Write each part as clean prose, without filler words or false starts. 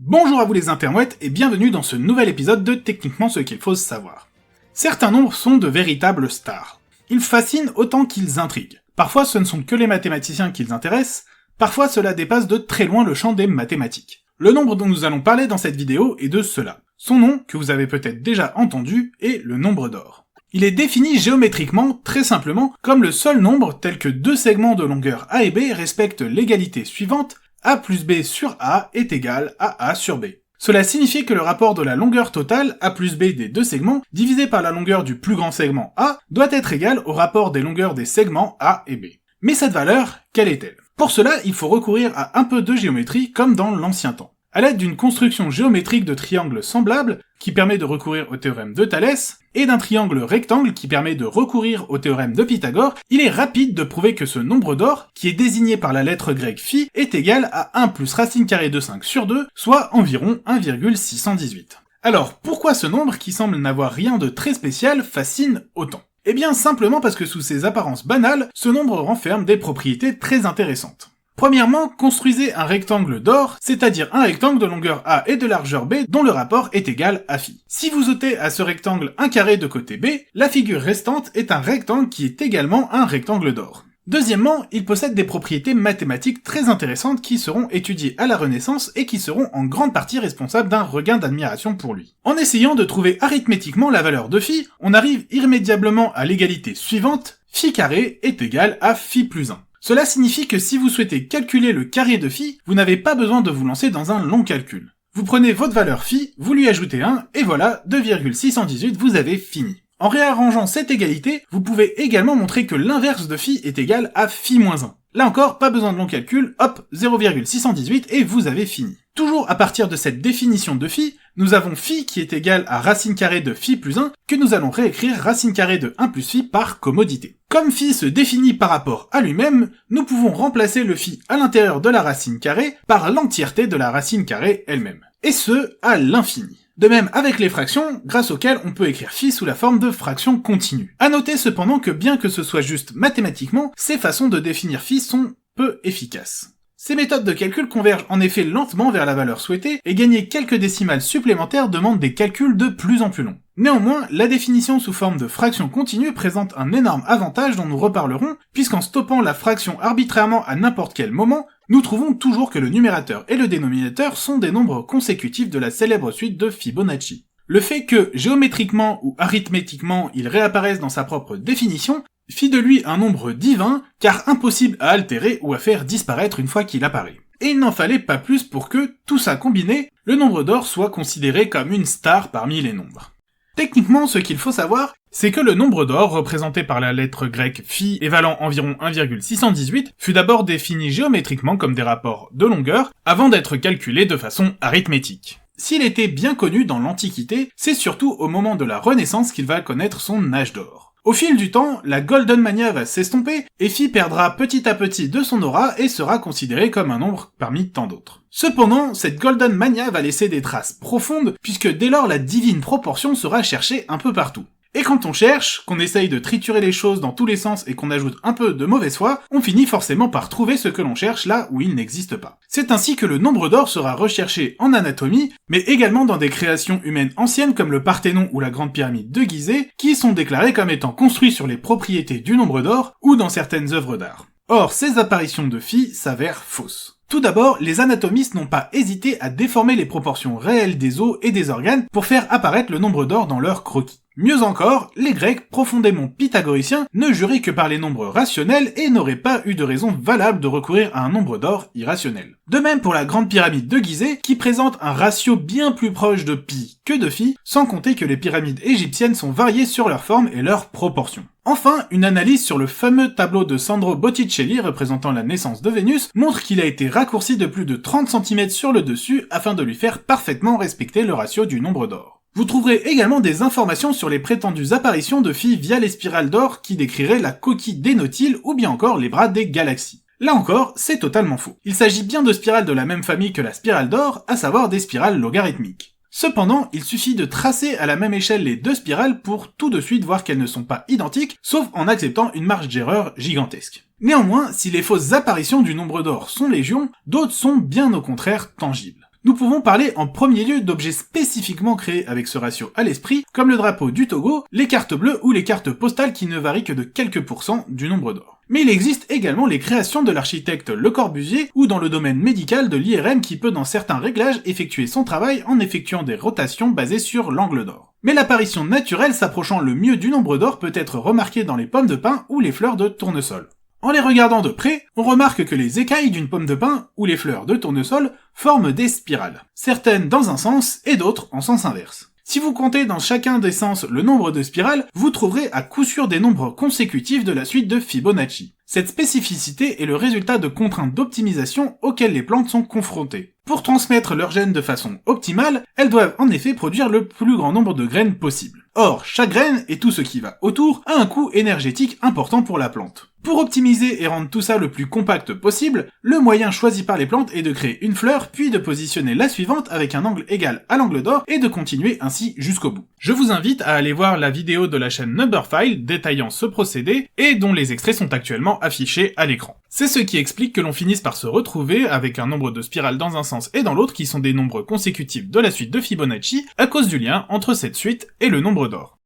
Bonjour à vous les interwebs et bienvenue dans ce nouvel épisode de Techniquement ce qu'il faut savoir. Certains nombres sont de véritables stars. Ils fascinent autant qu'ils intriguent. Parfois ce ne sont que les mathématiciens qu'ils intéressent, parfois cela dépasse de très loin le champ des mathématiques. Le nombre dont nous allons parler dans cette vidéo est de cela. Son nom, que vous avez peut-être déjà entendu, est le nombre d'or. Il est défini géométriquement, très simplement, comme le seul nombre tel que deux segments de longueur A et B respectent l'égalité suivante: A plus B sur A est égal à A sur B. Cela signifie que le rapport de la longueur totale A plus B des deux segments, divisé par la longueur du plus grand segment A, doit être égal au rapport des longueurs des segments A et B. Mais cette valeur, quelle est-elle? Pour cela, il faut recourir à un peu de géométrie comme dans l'ancien temps. À l'aide d'une construction géométrique de triangles semblables, qui permet de recourir au théorème de Thalès, et d'un triangle rectangle qui permet de recourir au théorème de Pythagore, il est rapide de prouver que ce nombre d'or, qui est désigné par la lettre grecque phi, est égal à 1 plus racine carrée de 5 sur 2, soit environ 1,618. Alors, pourquoi ce nombre, qui semble n'avoir rien de très spécial, fascine autant? Eh bien, simplement parce que sous ses apparences banales, ce nombre renferme des propriétés très intéressantes. Premièrement, construisez un rectangle d'or, c'est-à-dire un rectangle de longueur A et de largeur B dont le rapport est égal à phi. Si vous ôtez à ce rectangle un carré de côté B, la figure restante est un rectangle qui est également un rectangle d'or. Deuxièmement, il possède des propriétés mathématiques très intéressantes qui seront étudiées à la Renaissance et qui seront en grande partie responsables d'un regain d'admiration pour lui. En essayant de trouver arithmétiquement la valeur de phi, on arrive irrémédiablement à l'égalité suivante: phi carré est égal à phi plus 1. Cela signifie que si vous souhaitez calculer le carré de phi, vous n'avez pas besoin de vous lancer dans un long calcul. Vous prenez votre valeur phi, vous lui ajoutez 1, et voilà, 2,618, vous avez fini. En réarrangeant cette égalité, vous pouvez également montrer que l'inverse de phi est égal à phi moins 1. Là encore, pas besoin de long calcul, hop, 0,618 et vous avez fini. Toujours à partir de cette définition de phi, nous avons phi qui est égal à racine carrée de phi plus 1, que nous allons réécrire racine carrée de 1 plus phi par commodité. Comme phi se définit par rapport à lui-même, nous pouvons remplacer le phi à l'intérieur de la racine carrée par l'entièreté de la racine carrée elle-même. Et ce, à l'infini. De même avec les fractions, grâce auxquelles on peut écrire phi sous la forme de fraction continue. À noter cependant que bien que ce soit juste mathématiquement, ces façons de définir phi sont peu efficaces. Ces méthodes de calcul convergent en effet lentement vers la valeur souhaitée, et gagner quelques décimales supplémentaires demande des calculs de plus en plus longs. Néanmoins, la définition sous forme de fraction continue présente un énorme avantage dont nous reparlerons, puisqu'en stoppant la fraction arbitrairement à n'importe quel moment, nous trouvons toujours que le numérateur et le dénominateur sont des nombres consécutifs de la célèbre suite de Fibonacci. Le fait que, géométriquement ou arithmétiquement, il réapparaisse dans sa propre définition, fit de lui un nombre divin, car impossible à altérer ou à faire disparaître une fois qu'il apparaît. Et il n'en fallait pas plus pour que, tout ça combiné, le nombre d'or soit considéré comme une star parmi les nombres. Techniquement, ce qu'il faut savoir, c'est que le nombre d'or, représenté par la lettre grecque phi et valant environ 1,618, fut d'abord défini géométriquement comme des rapports de longueur, avant d'être calculé de façon arithmétique. S'il était bien connu dans l'Antiquité, c'est surtout au moment de la Renaissance qu'il va connaître son âge d'or. Au fil du temps, la Golden Mania va s'estomper, et phi perdra petit à petit de son aura et sera considéré comme un nombre parmi tant d'autres. Cependant, cette Golden Mania va laisser des traces profondes, puisque dès lors la divine proportion sera cherchée un peu partout. Et quand on cherche, qu'on essaye de triturer les choses dans tous les sens et qu'on ajoute un peu de mauvaise foi, on finit forcément par trouver ce que l'on cherche là où il n'existe pas. C'est ainsi que le nombre d'or sera recherché en anatomie, mais également dans des créations humaines anciennes comme le Parthénon ou la Grande Pyramide de Gizeh, qui sont déclarées comme étant construits sur les propriétés du nombre d'or ou dans certaines œuvres d'art. Or, ces apparitions de phi s'avèrent fausses. Tout d'abord, les anatomistes n'ont pas hésité à déformer les proportions réelles des os et des organes pour faire apparaître le nombre d'or dans leurs croquis. Mieux encore, les Grecs, profondément pythagoriciens, ne juraient que par les nombres rationnels et n'auraient pas eu de raison valable de recourir à un nombre d'or irrationnel. De même pour la Grande Pyramide de Gizeh, qui présente un ratio bien plus proche de pi que de phi, sans compter que les pyramides égyptiennes sont variées sur leur forme et leurs proportions. Enfin, une analyse sur le fameux tableau de Sandro Botticelli représentant la naissance de Vénus montre qu'il a été raccourci de plus de 30 cm sur le dessus afin de lui faire parfaitement respecter le ratio du nombre d'or. Vous trouverez également des informations sur les prétendues apparitions de phi via les spirales d'or qui décriraient la coquille des nautiles ou bien encore les bras des galaxies. Là encore, c'est totalement faux. Il s'agit bien de spirales de la même famille que la spirale d'or, à savoir des spirales logarithmiques. Cependant, il suffit de tracer à la même échelle les deux spirales pour tout de suite voir qu'elles ne sont pas identiques, sauf en acceptant une marge d'erreur gigantesque. Néanmoins, si les fausses apparitions du nombre d'or sont légion, d'autres sont bien au contraire tangibles. Nous pouvons parler en premier lieu d'objets spécifiquement créés avec ce ratio à l'esprit, comme le drapeau du Togo, les cartes bleues ou les cartes postales qui ne varient que de quelques pourcents du nombre d'or. Mais il existe également les créations de l'architecte Le Corbusier ou dans le domaine médical de l'IRM qui peut dans certains réglages effectuer son travail en effectuant des rotations basées sur l'angle d'or. Mais l'apparition naturelle s'approchant le mieux du nombre d'or peut être remarquée dans les pommes de pin ou les fleurs de tournesol. En les regardant de près, on remarque que les écailles d'une pomme de pin ou les fleurs de tournesol forment des spirales, certaines dans un sens et d'autres en sens inverse. Si vous comptez dans chacun des sens le nombre de spirales, vous trouverez à coup sûr des nombres consécutifs de la suite de Fibonacci. Cette spécificité est le résultat de contraintes d'optimisation auxquelles les plantes sont confrontées. Pour transmettre leurs gènes de façon optimale, elles doivent en effet produire le plus grand nombre de graines possible. Or, chaque graine et tout ce qui va autour a un coût énergétique important pour la plante. Pour optimiser et rendre tout ça le plus compact possible, le moyen choisi par les plantes est de créer une fleur, puis de positionner la suivante avec un angle égal à l'angle d'or et de continuer ainsi jusqu'au bout. Je vous invite à aller voir la vidéo de la chaîne Numberphile détaillant ce procédé et dont les extraits sont actuellement affichés à l'écran. C'est ce qui explique que l'on finisse par se retrouver avec un nombre de spirales dans un sens et dans l'autre qui sont des nombres consécutifs de la suite de Fibonacci à cause du lien entre cette suite et le nombre d'or.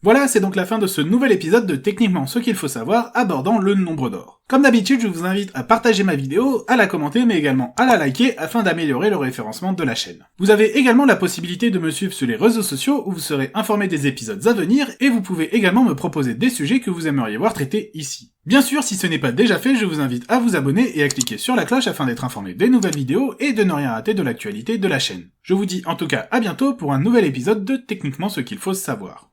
Voilà, c'est donc la fin de ce nouvel épisode de Techniquement ce qu'il faut savoir abordant le nombre d'or. Comme d'habitude, je vous invite à partager ma vidéo, à la commenter, mais également à la liker afin d'améliorer le référencement de la chaîne. Vous avez également la possibilité de me suivre sur les réseaux sociaux où vous serez informé des épisodes à venir et vous pouvez également me proposer des sujets que vous aimeriez voir traités ici. Bien sûr, si ce n'est pas déjà fait, je vous invite à vous abonner et à cliquer sur la cloche afin d'être informé des nouvelles vidéos et de ne rien rater de l'actualité de la chaîne. Je vous dis en tout cas à bientôt pour un nouvel épisode de Techniquement ce qu'il faut savoir.